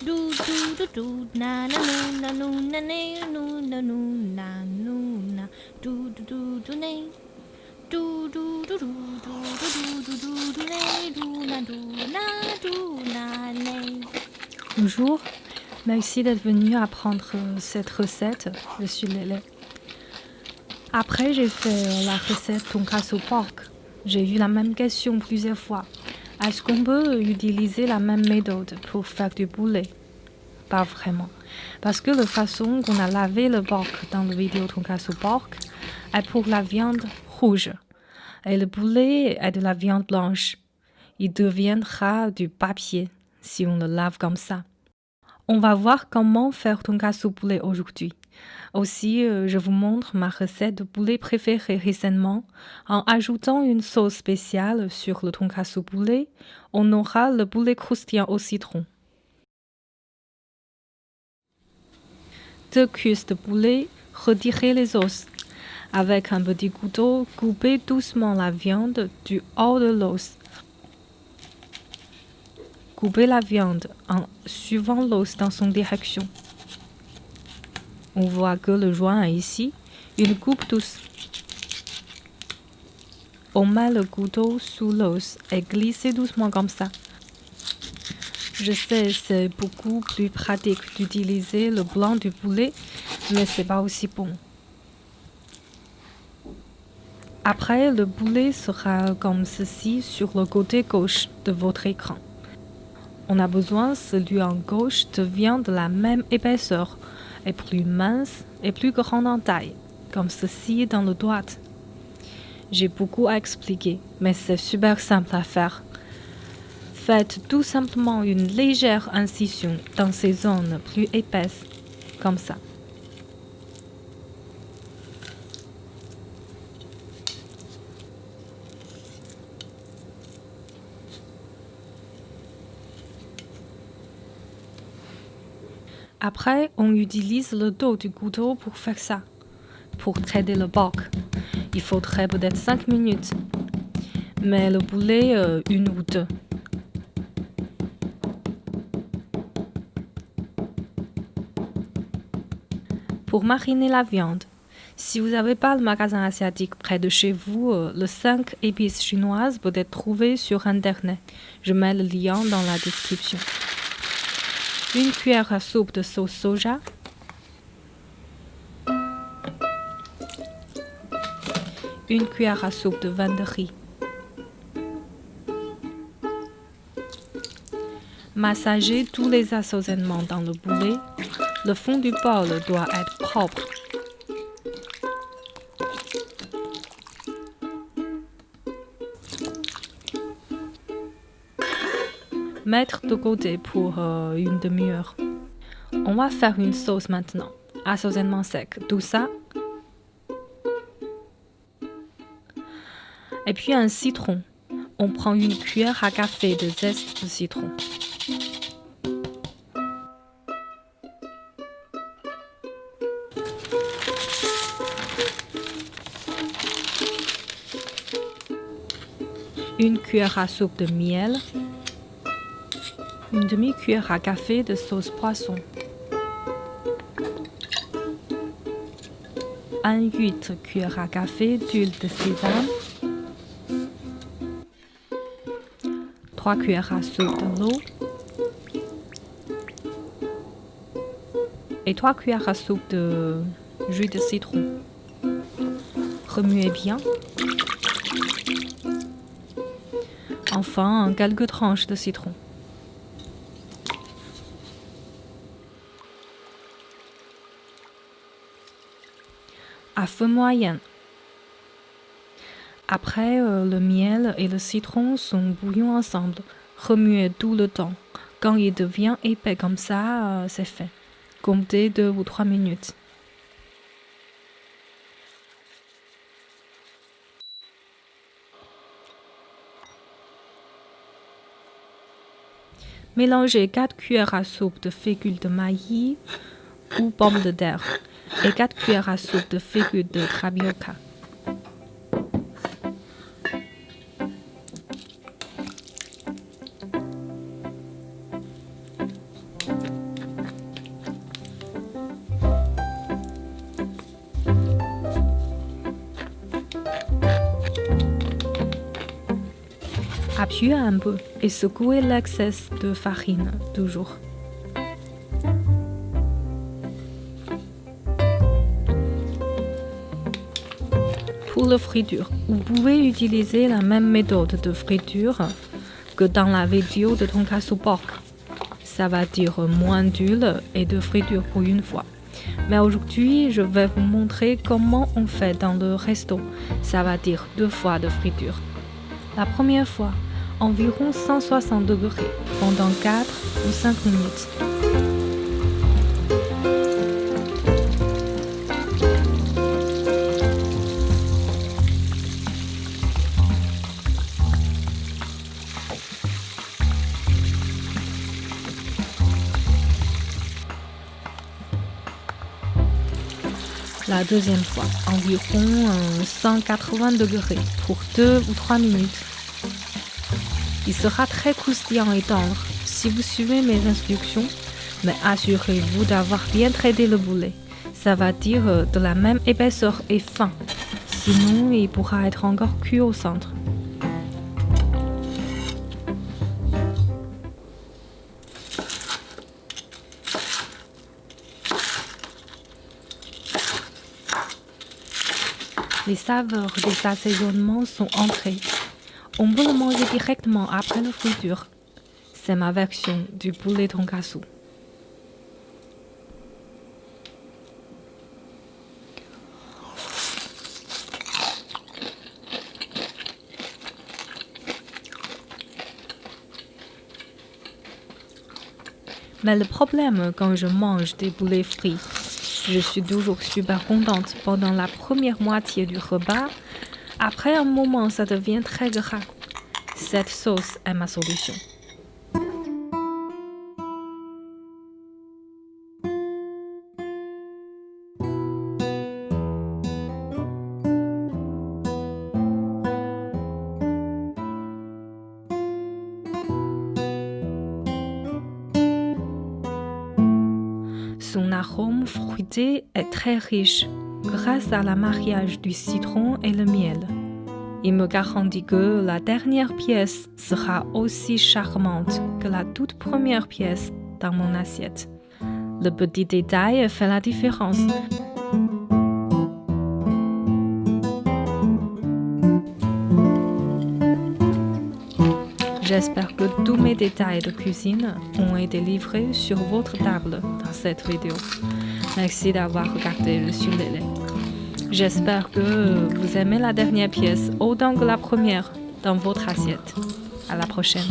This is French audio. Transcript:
Do do do do na na na na na na na na na na do do do do na do do do do do do do do na do na do na na. Bonjour, merci d'être venu apprendre cette recette. Je suis Lélé. Après, j'ai fait la recette tonkatsu pork. J'ai eu la même question plusieurs fois. Est-ce qu'on peut utiliser la même méthode pour faire du poulet? Pas vraiment. Parce que la façon qu'on a lavé le porc dans la vidéo tonkatsu pork est pour la viande rouge. Et le poulet est de la viande blanche. Il deviendra du papier si on le lave comme ça. On va voir comment faire tonkatsu poulet aujourd'hui. Aussi, je vous montre ma recette de poulet préférée récemment. En ajoutant une sauce spéciale sur le tonkatsu poulet, on aura le poulet croustillant au citron. 2 cuisses de poulet, retirez les os. Avec un petit couteau, coupez doucement la viande du haut de l'os. Coupez la viande en suivant l'os dans son direction. On voit que le joint est ici, une coupe douce. On met le couteau sous l'os et glissez doucement comme ça. Je sais, c'est beaucoup plus pratique d'utiliser le blanc du poulet, mais c'est pas aussi bon. Après, le poulet sera comme ceci sur le côté gauche de votre écran. On a besoin, celui en gauche devient de la même épaisseur, et plus mince et plus grand en taille, comme ceci dans le droite. J'ai beaucoup à expliquer, mais c'est super simple à faire. Faites tout simplement une légère incision dans ces zones plus épaisses, comme ça. Après, on utilise le dos du couteau pour faire ça, pour traiter le porc. Il faudrait peut-être 5 minutes, mais le poulet, 1 ou 2. Pour mariner la viande, si vous n'avez pas le magasin asiatique près de chez vous, le 5 épices chinoises peut être trouvé sur Internet. Je mets le lien dans la description. 1 cuillère à soupe de sauce soja. 1 cuillère à soupe de vin de riz. Massagez tous les assaisonnements dans le poulet. Le fond du bol doit être propre. Mettre de côté pour 1 demi-heure. On va faire une sauce maintenant. Assaisonnement sec, tout ça. Et puis un citron. On prend 1 cuillère à café de zeste de citron. Une cuillère à soupe de miel. 1 demi-cuillère à café de sauce poisson. 1/8 cuillère à café d'huile de sésame. 3 cuillères à soupe de l'eau. Et 3 cuillères à soupe de jus de citron. Remuez bien. Enfin, quelques tranches de citron. À feu moyen. Après, le miel et le citron sont bouillants ensemble. Remuez tout le temps. Quand il devient épais comme ça, c'est fait. Comptez 2 ou 3 minutes. Mélangez 4 cuillères à soupe de fécule de maïs ou pommes de terre et 4 cuillères à soupe de fécule de tapioca. Appuyez un peu et secouez l'excès de farine, toujours. Pour la friture, vous pouvez utiliser la même méthode de friture que dans la vidéo de tonkatsu pork. Ça va dire moins d'huile et de friture pour une fois. Mais aujourd'hui, je vais vous montrer comment on fait dans le resto. Ça va dire 2 fois de friture. La première fois, environ 160 degrés pendant 4 ou 5 minutes. La deuxième fois, environ 180 degrés pour 2 ou 3 minutes. Il sera très croustillant et tendre si vous suivez mes instructions, mais assurez-vous d'avoir bien traité le boulet. Ça va dire de la même épaisseur et fin, sinon il pourra être encore cuit au centre. Les saveurs des assaisonnements sont entrées. On peut le manger directement après la friture. C'est ma version du poulet tonkatsu. Mais le problème quand je mange des poulets frits, je suis toujours super contente pendant la première moitié du repas. Après un moment, ça devient très gras. Cette sauce est ma solution. Son arôme fruité est très riche grâce à la mariage du citron et le miel. Il me garantit que la dernière pièce sera aussi charmante que la toute première pièce dans mon assiette. Le petit détail fait la différence. J'espère que tous mes détails de cuisine ont été livrés sur votre table dans cette vidéo. Merci d'avoir regardé le ukulélé. J'espère que vous aimez la dernière pièce autant que la première dans votre assiette. À la prochaine.